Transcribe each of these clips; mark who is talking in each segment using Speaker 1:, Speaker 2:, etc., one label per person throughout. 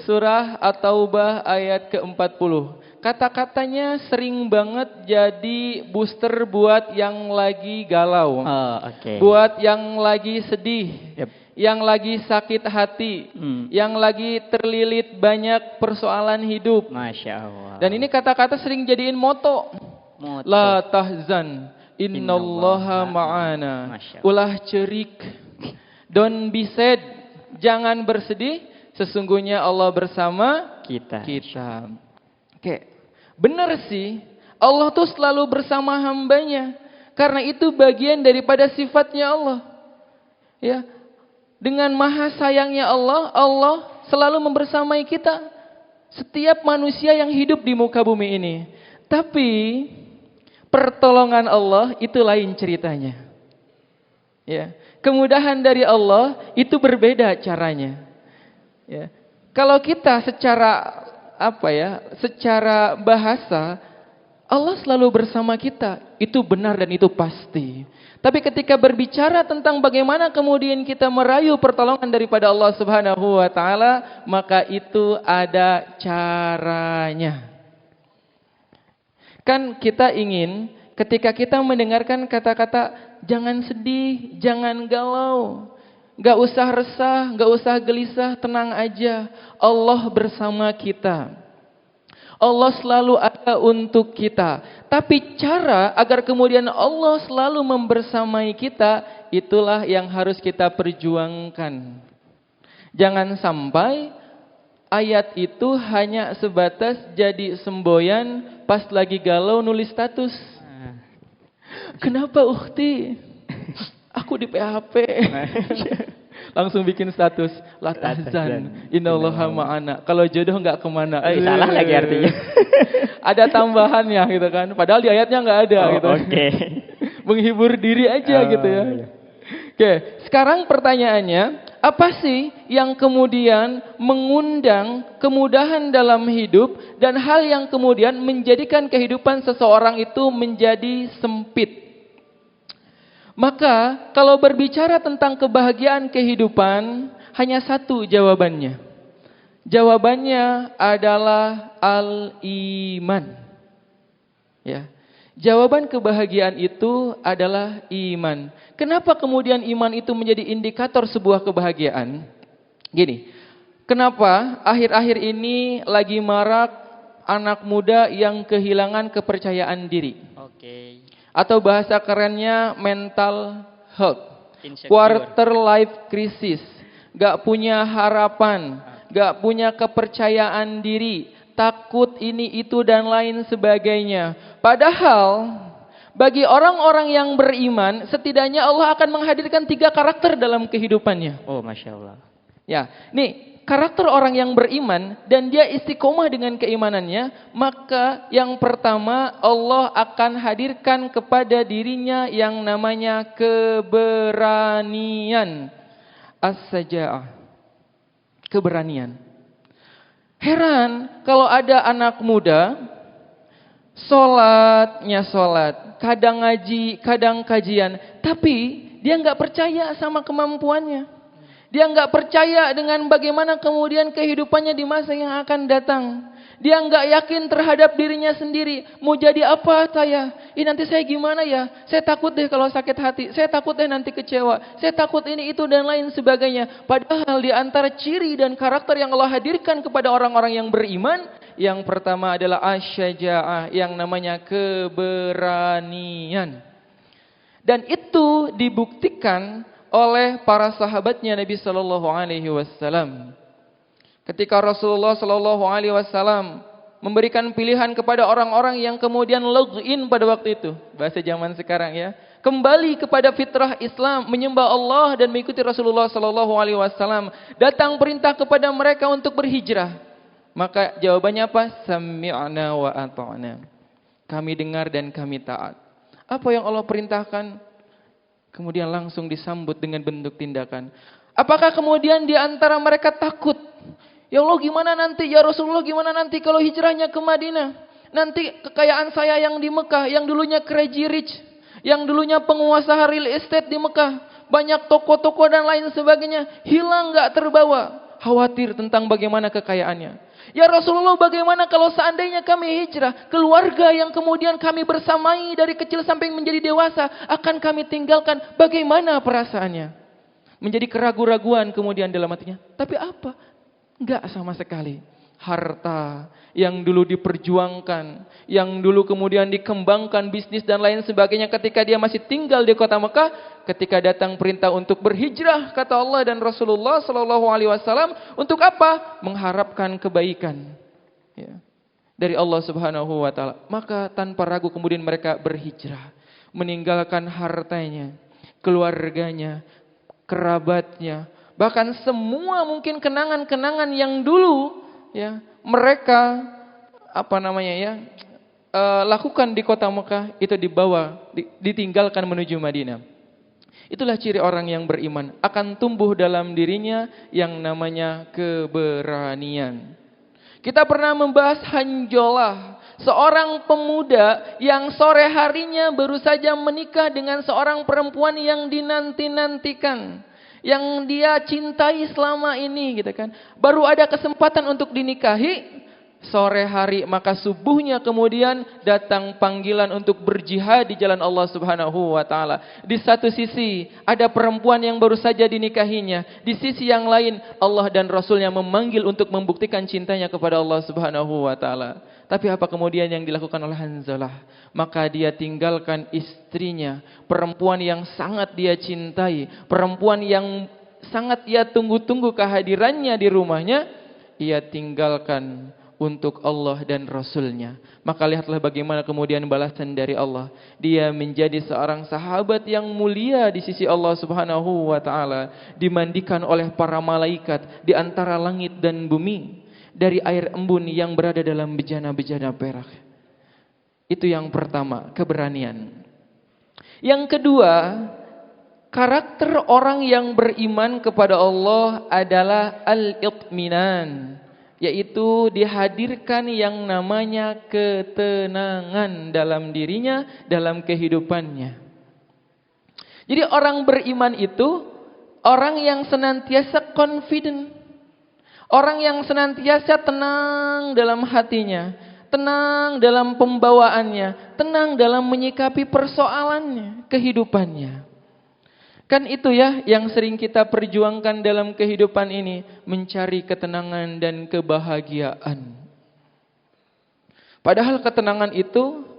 Speaker 1: Surah At-Taubah ayat ke-40. Kata-katanya sering banget jadi booster buat yang lagi galau.
Speaker 2: Oh, oke.
Speaker 1: Buat yang lagi sedih.
Speaker 2: Yep.
Speaker 1: Yang lagi sakit hati. Yang lagi terlilit banyak persoalan hidup.
Speaker 2: Masya Allah.
Speaker 1: Dan ini kata-kata sering jadiin moto. La tahzan. Innallaha ma'ana. Ulah cerik. Don't be sad. Jangan bersedih. Sesungguhnya Allah bersama kita. Oke. Benar sih. Allah tuh selalu bersama hambanya. Karena itu bagian daripada sifatnya Allah. Ya. Dengan maha sayangnya Allah, Allah selalu membersamai kita. Setiap manusia yang hidup di muka bumi ini. Tapi pertolongan Allah itu lain ceritanya. Ya. Kemudahan dari Allah itu berbeda caranya. Ya. Kalau kita secara secara bahasa Allah selalu bersama kita, itu benar dan itu pasti. Tapi ketika berbicara tentang bagaimana kemudian kita merayu pertolongan daripada Allah Subhanahu wa taala, maka itu ada caranya. Kan kita ingin ketika kita mendengarkan kata-kata jangan sedih, jangan galau, gak usah resah, gak usah gelisah, tenang aja. Allah bersama kita. Allah selalu ada untuk kita. Tapi cara agar kemudian Allah selalu membersamai kita, itulah yang harus kita perjuangkan. Jangan sampai ayat itu hanya sebatas jadi semboyan pas lagi galau nulis status. Kenapa Ukhti? Aku di PHP. Langsung bikin status la tahzan innallaha ma'ana. Kalau jodoh enggak kemana.
Speaker 2: Salah lagi artinya.
Speaker 1: Ada tambahannya gitu kan. Padahal di ayatnya enggak ada gitu.
Speaker 2: Oke.
Speaker 1: Menghibur diri aja gitu ya. Oke, sekarang pertanyaannya, apa sih yang kemudian mengundang kemudahan dalam hidup dan hal yang kemudian menjadikan kehidupan seseorang itu menjadi sempit? Maka kalau berbicara tentang kebahagiaan kehidupan, hanya satu jawabannya. Jawabannya adalah al-iman. Ya. Jawaban kebahagiaan itu adalah iman. Kenapa kemudian iman itu menjadi indikator sebuah kebahagiaan? Gini, kenapa akhir-akhir ini lagi marak anak muda yang kehilangan kepercayaan diri?
Speaker 2: Oke.
Speaker 1: Atau bahasa kerennya mental health, quarter life crisis, gak punya harapan, gak punya kepercayaan diri, takut ini itu dan lain sebagainya. Padahal bagi orang-orang yang beriman, setidaknya Allah akan menghadirkan 3 karakter dalam kehidupannya.
Speaker 2: Oh, Masya Allah.
Speaker 1: Ya, nih karakter orang yang beriman dan dia istiqomah dengan keimanannya, maka yang pertama Allah akan hadirkan kepada dirinya yang namanya keberanian. As-saja'ah. Keberanian. Heran kalau ada anak muda sholatnya sholat, kadang ngaji, kadang kajian, tapi dia nggak percaya sama kemampuannya. Dia nggak percaya dengan bagaimana kemudian kehidupannya di masa yang akan datang. Dia nggak yakin terhadap dirinya sendiri. Mau jadi apa saya? Ini nanti saya gimana ya? Saya takut deh kalau sakit hati. Saya takut deh nanti kecewa. Saya takut ini itu dan lain sebagainya. Padahal di antara ciri dan karakter yang Allah hadirkan kepada orang-orang yang beriman, yang pertama adalah asyaja'ah, yang namanya keberanian. Dan itu dibuktikan oleh para sahabatnya Nabi Sallallahu Alaihi Wasallam. Ketika Rasulullah Sallallahu Alaihi Wasallam memberikan pilihan kepada orang-orang yang kemudian login pada waktu itu, bahasa zaman sekarang ya, kembali kepada fitrah Islam, menyembah Allah dan mengikuti Rasulullah Sallallahu Alaihi Wasallam, datang perintah kepada mereka untuk berhijrah. Maka jawabannya apa? Sami'na wa ata'na. Kami dengar dan kami taat. Apa yang Allah perintahkan? Kemudian langsung disambut dengan bentuk tindakan. Apakah kemudian di antara mereka takut? Ya Allah gimana nanti? Ya Rasulullah gimana nanti kalau hijrahnya ke Madinah? Nanti kekayaan saya yang di Mekah, yang dulunya crazy rich, yang dulunya penguasa real estate di Mekah, banyak toko-toko dan lain sebagainya, hilang gak terbawa? Khawatir tentang bagaimana kekayaannya. Ya Rasulullah, bagaimana kalau seandainya kami hijrah, keluarga yang kemudian kami bersamai dari kecil sampai menjadi dewasa akan kami tinggalkan, bagaimana perasaannya? Menjadi keraguan-raguan kemudian dalam hatinya. Tapi apa? Enggak sama sekali. Harta yang dulu diperjuangkan, yang dulu kemudian dikembangkan bisnis dan lain sebagainya ketika dia masih tinggal di kota Mekah, ketika datang perintah untuk berhijrah kata Allah dan Rasulullah sallallahu alaihi wasallam, untuk apa? Mengharapkan kebaikan ya, dari Allah Subhanahu wa taala. Maka tanpa ragu kemudian mereka berhijrah, meninggalkan hartanya, keluarganya, kerabatnya, bahkan semua mungkin kenangan-kenangan yang dulu ya mereka lakukan di kota Mekah itu ditinggalkan menuju Madinah. Itulah ciri orang yang beriman, akan tumbuh dalam dirinya yang namanya keberanian. Kita pernah membahas Hanzalah, seorang pemuda yang sore harinya baru saja menikah dengan seorang perempuan yang dinanti-nantikan, yang dia cintai selama ini gitu kan. Baru ada kesempatan untuk dinikahi sore hari, maka subuhnya kemudian datang panggilan untuk berjihad di jalan Allah Subhanahu wa taala. Di satu sisi ada perempuan yang baru saja dinikahinya, di sisi yang lain Allah dan Rasulnya memanggil untuk membuktikan cintanya kepada Allah Subhanahu wa taala. Tapi apa kemudian yang dilakukan oleh Hanzalah? Maka dia tinggalkan istrinya, perempuan yang sangat dia cintai, perempuan yang sangat ia tunggu-tunggu kehadirannya di rumahnya, ia tinggalkan untuk Allah dan Rasulnya. Maka lihatlah bagaimana kemudian balasan dari Allah. Dia menjadi seorang sahabat yang mulia di sisi Allah Subhanahu wa taala, dimandikan oleh para malaikat di antara langit dan bumi dari air embun yang berada dalam bejana-bejana perak. Itu yang pertama, keberanian. Yang kedua, karakter orang yang beriman kepada Allah adalah al-itminan, yaitu dihadirkan yang namanya ketenangan dalam dirinya, dalam kehidupannya. Jadi orang beriman itu orang yang senantiasa confident, orang yang senantiasa tenang dalam hatinya, tenang dalam pembawaannya, tenang dalam menyikapi persoalannya, kehidupannya. Kan itu ya yang sering kita perjuangkan dalam kehidupan ini, mencari ketenangan dan kebahagiaan. Padahal ketenangan itu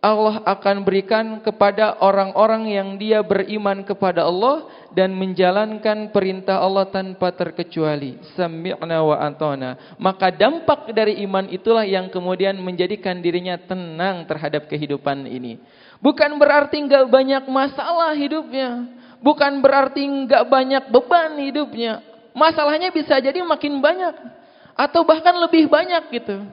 Speaker 1: Allah akan berikan kepada orang-orang yang dia beriman kepada Allah dan menjalankan perintah Allah tanpa terkecuali. Sami'na wa ata'na. Maka dampak dari iman itulah yang kemudian menjadikan dirinya tenang terhadap kehidupan ini. Bukan berarti enggak banyak masalah hidupnya, bukan berarti enggak banyak beban hidupnya. Masalahnya bisa jadi makin banyak atau bahkan lebih banyak gitu.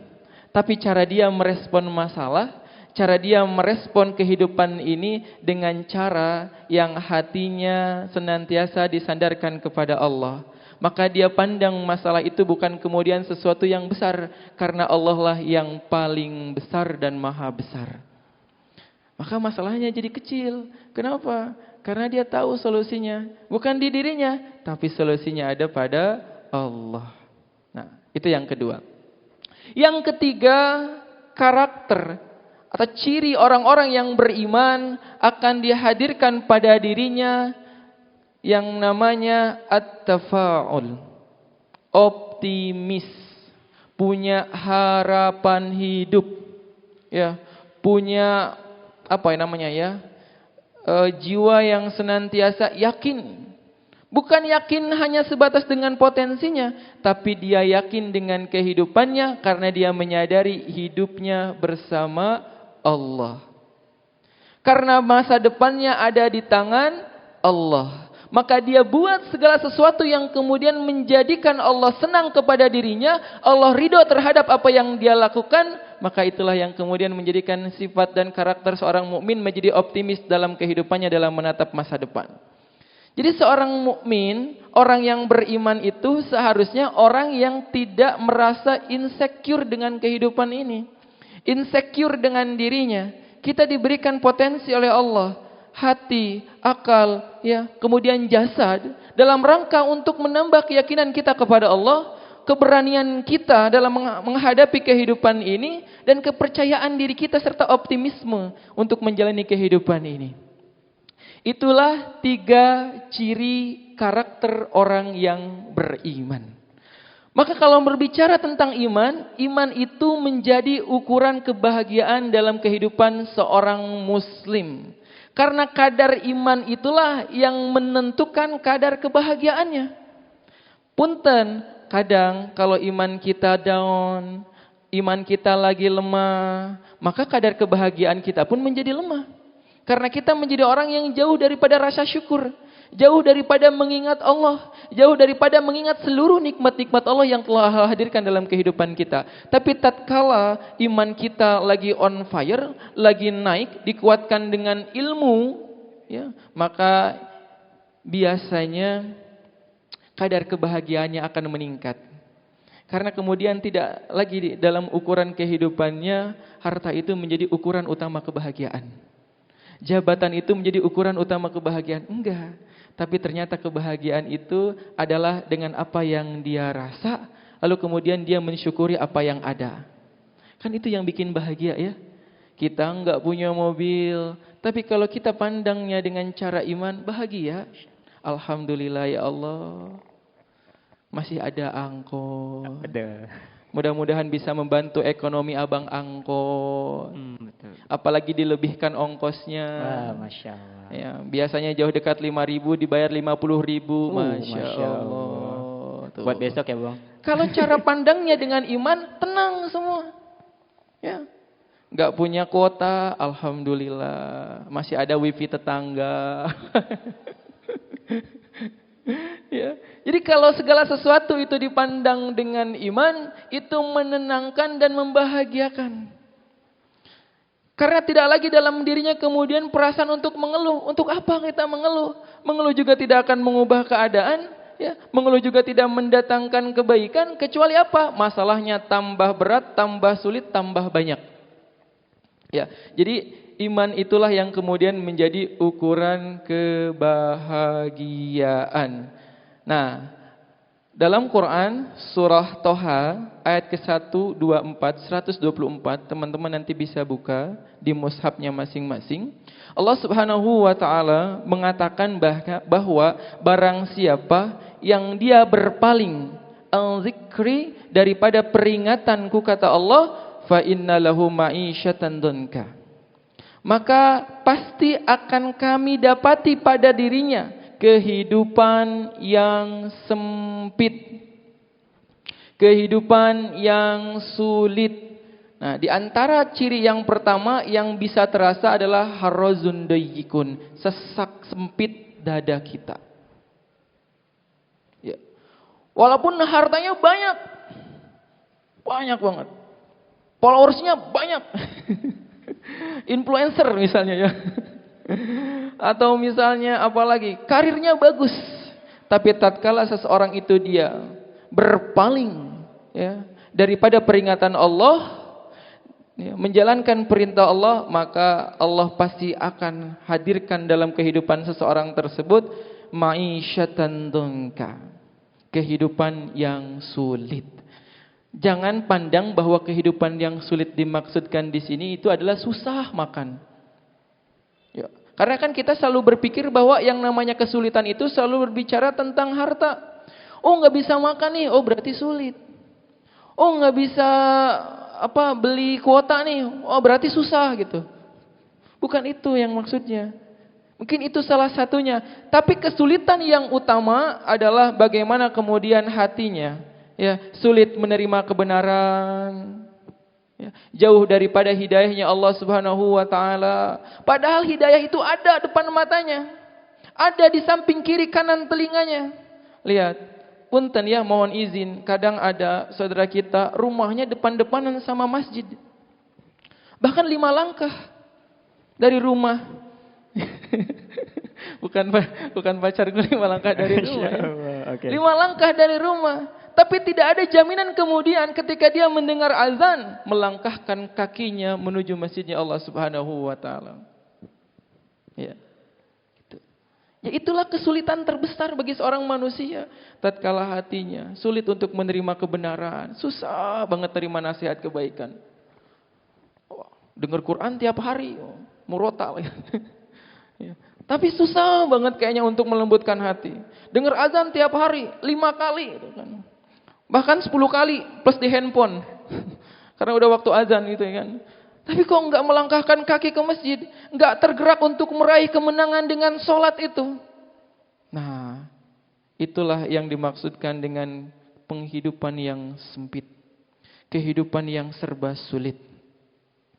Speaker 1: Tapi cara dia merespon masalah, cara dia merespon kehidupan ini dengan cara yang hatinya senantiasa disandarkan kepada Allah. Maka dia pandang masalah itu bukan kemudian sesuatu yang besar, karena Allah lah yang paling besar dan maha besar. Maka masalahnya jadi kecil. Kenapa? Karena dia tahu solusinya. Bukan di dirinya, tapi solusinya ada pada Allah. Nah, itu yang kedua. Yang ketiga, karakter atau ciri orang-orang yang beriman akan dihadirkan pada dirinya yang namanya at-tafa'ul, optimis, punya harapan hidup, ya, punya jiwa yang senantiasa yakin. Bukan yakin hanya sebatas dengan potensinya, tapi dia yakin dengan kehidupannya karena dia menyadari hidupnya bersama Allah. Karena masa depannya ada di tangan Allah, maka dia buat segala sesuatu yang kemudian menjadikan Allah senang kepada dirinya, Allah ridho terhadap apa yang dia lakukan. Maka itulah yang kemudian menjadikan sifat dan karakter seorang mukmin menjadi optimis dalam kehidupannya dalam menatap masa depan. Jadi seorang mukmin, orang yang beriman itu seharusnya orang yang tidak merasa insecure dengan kehidupan ini, insecure dengan dirinya. Kita diberikan potensi oleh Allah, hati, akal, ya, kemudian jasad dalam rangka untuk menambah keyakinan kita kepada Allah, keberanian kita dalam menghadapi kehidupan ini, dan kepercayaan diri kita serta optimisme untuk menjalani kehidupan ini. Itulah 3 ciri karakter orang yang beriman. Maka kalau berbicara tentang iman, iman itu menjadi ukuran kebahagiaan dalam kehidupan seorang muslim. Karena kadar iman itulah yang menentukan kadar kebahagiaannya. Punten, kadang kalau iman kita down, iman kita lagi lemah, maka kadar kebahagiaan kita pun menjadi lemah. Karena kita menjadi orang yang jauh daripada rasa syukur, jauh daripada mengingat Allah, jauh daripada mengingat seluruh nikmat-nikmat Allah yang telah hadirkan dalam kehidupan kita. Tapi tatkala iman kita lagi on fire, lagi naik, dikuatkan dengan ilmu, ya, maka biasanya kadar kebahagiaannya akan meningkat. Karena kemudian tidak lagi dalam ukuran kehidupannya, harta itu menjadi ukuran utama kebahagiaan. Jabatan itu menjadi ukuran utama kebahagiaan. Enggak. Tapi ternyata kebahagiaan itu adalah dengan apa yang dia rasa, lalu kemudian dia mensyukuri apa yang ada. Kan itu yang bikin bahagia, ya. Kita enggak punya mobil, tapi kalau kita pandangnya dengan cara iman, bahagia. Alhamdulillah ya Allah, masih ada angkot.
Speaker 2: Ada.
Speaker 1: Mudah-mudahan bisa membantu ekonomi abang angkot.
Speaker 2: Betul.
Speaker 1: Apalagi dilebihkan ongkosnya.
Speaker 2: Wah, Masya Allah.
Speaker 1: Ya, biasanya jauh dekat 5.000 dibayar 50.000. Masya Allah. Tuh.
Speaker 2: Buat besok ya Bang.
Speaker 1: Kalau cara pandangnya dengan iman, tenang semua. Ya. Gak punya kuota, alhamdulillah. Masih ada wifi tetangga. Ya. Jadi kalau segala sesuatu itu dipandang dengan iman, itu menenangkan dan membahagiakan. Karena tidak lagi dalam dirinya kemudian perasaan untuk mengeluh. Untuk apa kita mengeluh? Mengeluh juga tidak akan mengubah keadaan, ya. Mengeluh juga tidak mendatangkan kebaikan, kecuali apa? Masalahnya tambah berat, tambah sulit, tambah banyak. Ya. Jadi iman itulah yang kemudian menjadi ukuran kebahagiaan. Nah, dalam Quran surah Toha ayat ke-1, 24, 124, teman-teman nanti bisa buka di mushafnya masing-masing. Allah Subhanahu wa taala mengatakan bahwa barang siapa yang dia berpaling al-zikri daripada peringatanku, kata Allah, fa inna lahu ma'isyatan dhanka. Maka pasti akan kami dapati pada dirinya kehidupan yang sempit, kehidupan yang sulit. Nah, di antara ciri yang pertama yang bisa terasa adalah harrazun dayyikun, sesak sempit dada kita. Ya. Walaupun hartanya banyak banget, followersnya banyak, influencer misalnya, ya. Atau misalnya apalagi karirnya bagus, tapi tatkala seseorang itu dia berpaling, ya, daripada peringatan Allah, ya, menjalankan perintah Allah, maka Allah pasti akan hadirkan dalam kehidupan seseorang tersebut ma'isyatan dhanka, kehidupan yang sulit. Jangan pandang bahwa kehidupan yang sulit dimaksudkan di sini itu adalah susah makan. Ya. Karena kan kita selalu berpikir bahwa yang namanya kesulitan itu selalu berbicara tentang harta. Oh, nggak bisa makan nih, oh berarti sulit. Oh, nggak bisa beli kuota nih, oh berarti susah gitu. Bukan itu yang maksudnya. Mungkin itu salah satunya. Tapi kesulitan yang utama adalah bagaimana kemudian hatinya, ya, sulit menerima kebenaran. Jauh daripada hidayahnya Allah Subhanahu wa taala. Padahal hidayah itu ada depan matanya, ada di samping kiri kanan telinganya. Lihat, punten ya, mohon izin, kadang ada saudara kita rumahnya depan-depanan sama masjid, bahkan 5 langkah dari rumah. bukan pacarku 5 langkah dari rumah, ya. 5 langkah dari rumah. Tapi tidak ada jaminan kemudian ketika dia mendengar azan melangkahkan kakinya menuju masjidnya Allah Subhanahu wa taala. Ya. Ya itulah kesulitan terbesar bagi seorang manusia. Tatkala hatinya sulit untuk menerima kebenaran, susah banget terima nasihat kebaikan. Dengar Quran tiap hari, murotal. Ya. Tapi susah banget kayaknya untuk melembutkan hati. Dengar azan tiap hari, 5 kali. Gitu kan. Bahkan 10 kali plus di handphone. Karena udah waktu azan gitu ya kan. Tapi kok enggak melangkahkan kaki ke masjid, enggak tergerak untuk meraih kemenangan dengan sholat itu. Nah, itulah yang dimaksudkan dengan penghidupan yang sempit. Kehidupan yang serba sulit.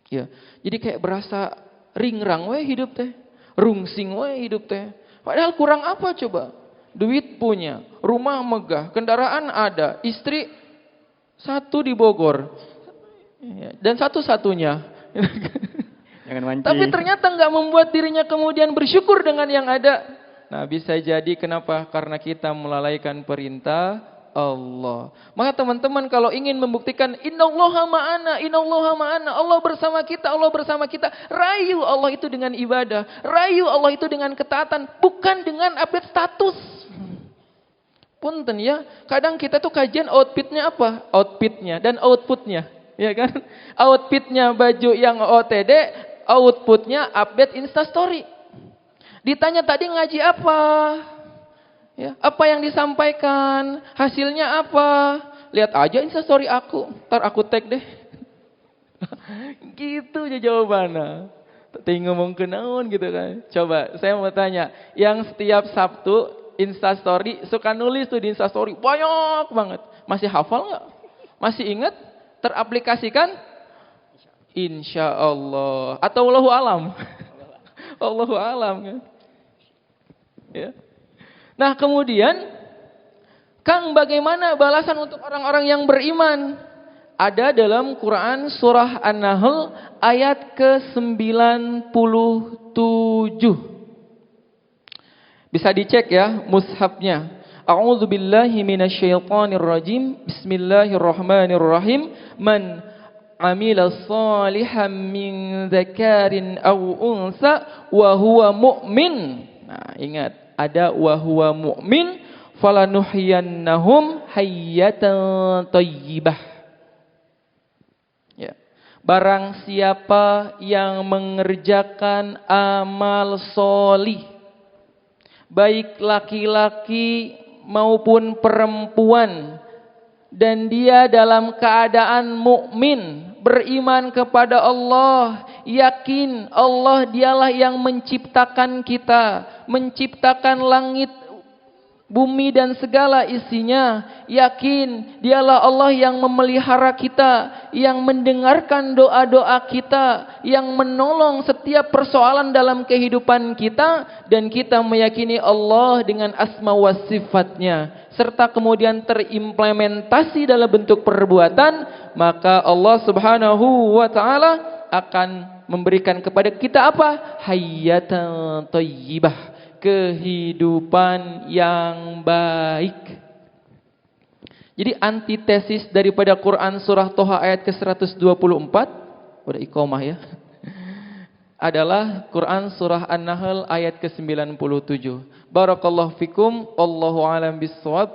Speaker 1: Ya, jadi kayak berasa ringrang we hidup teh. Rungsing we hidup teh. Padahal kurang apa coba? Duit punya, rumah megah, kendaraan ada, istri satu di Bogor. Dan satu-satunya.
Speaker 2: Jangan mancing.
Speaker 1: Tapi ternyata enggak membuat dirinya kemudian bersyukur dengan yang ada. Nah, bisa jadi kenapa? Karena kita melalaikan perintah Allah. Maka teman-teman kalau ingin membuktikan innallaha ma'ana, innallaha ma'ana, Allah bersama kita, Allah bersama kita. Rayu Allah itu dengan ibadah, rayu Allah itu dengan ketaatan, bukan dengan update status. Punten ya, kadang kita tuh kajian outfitnya apa? Outfitnya dan outputnya. Ya kan? Outfitnya baju yang OTD, outputnya update Instastory. Ditanya tadi ngaji apa? Ya, apa yang disampaikan? Hasilnya apa? Lihat aja Instastory aku, ntar aku tag deh. Gitu aja jawabannya. Tinggal ngomong kenaun gitu kan. Coba saya mau tanya, yang setiap Sabtu Instastory suka nulis tuh di Instastory banyak banget. Masih hafal nggak? Masih ingat? Teraplikasikan? Insya Allah. Atau Allahu alam. Allahu alam kan. Ya. Nah kemudian, Kang bagaimana balasan untuk orang-orang yang beriman? Ada dalam Quran surah An-Nahl ayat ke-97. Bisa dicek ya mushafnya. A'udzu billahi minasyaitonir rajim. Bismillahirrahmanirrahim. Man amila shalihan min dzakarin aw unsa wa huwa mu'min. Nah, ingat ada wa huwa mu'min falanuhyiyannahum hayyatan thayyibah. Ya. Barang siapa yang mengerjakan amal sholih, baik laki-laki maupun perempuan, dan dia dalam keadaan mukmin, beriman kepada Allah, yakin Allah dialah yang menciptakan kita, menciptakan langit, bumi dan segala isinya, yakin dialah Allah yang memelihara kita, yang mendengarkan doa-doa kita, yang menolong setiap persoalan dalam kehidupan kita, dan kita meyakini Allah dengan asma wa sifatnya, serta kemudian terimplementasi dalam bentuk perbuatan, maka Allah Subhanahu wa ta'ala akan memberikan kepada kita apa? Hayyatan thayyibah, kehidupan yang baik. Jadi antitesis daripada Quran surah Toha ayat ke-124, udah iqomah ya, adalah Quran surah An-Nahl ayat ke-97. Barakallahu fikum, wallahu alam bissawab.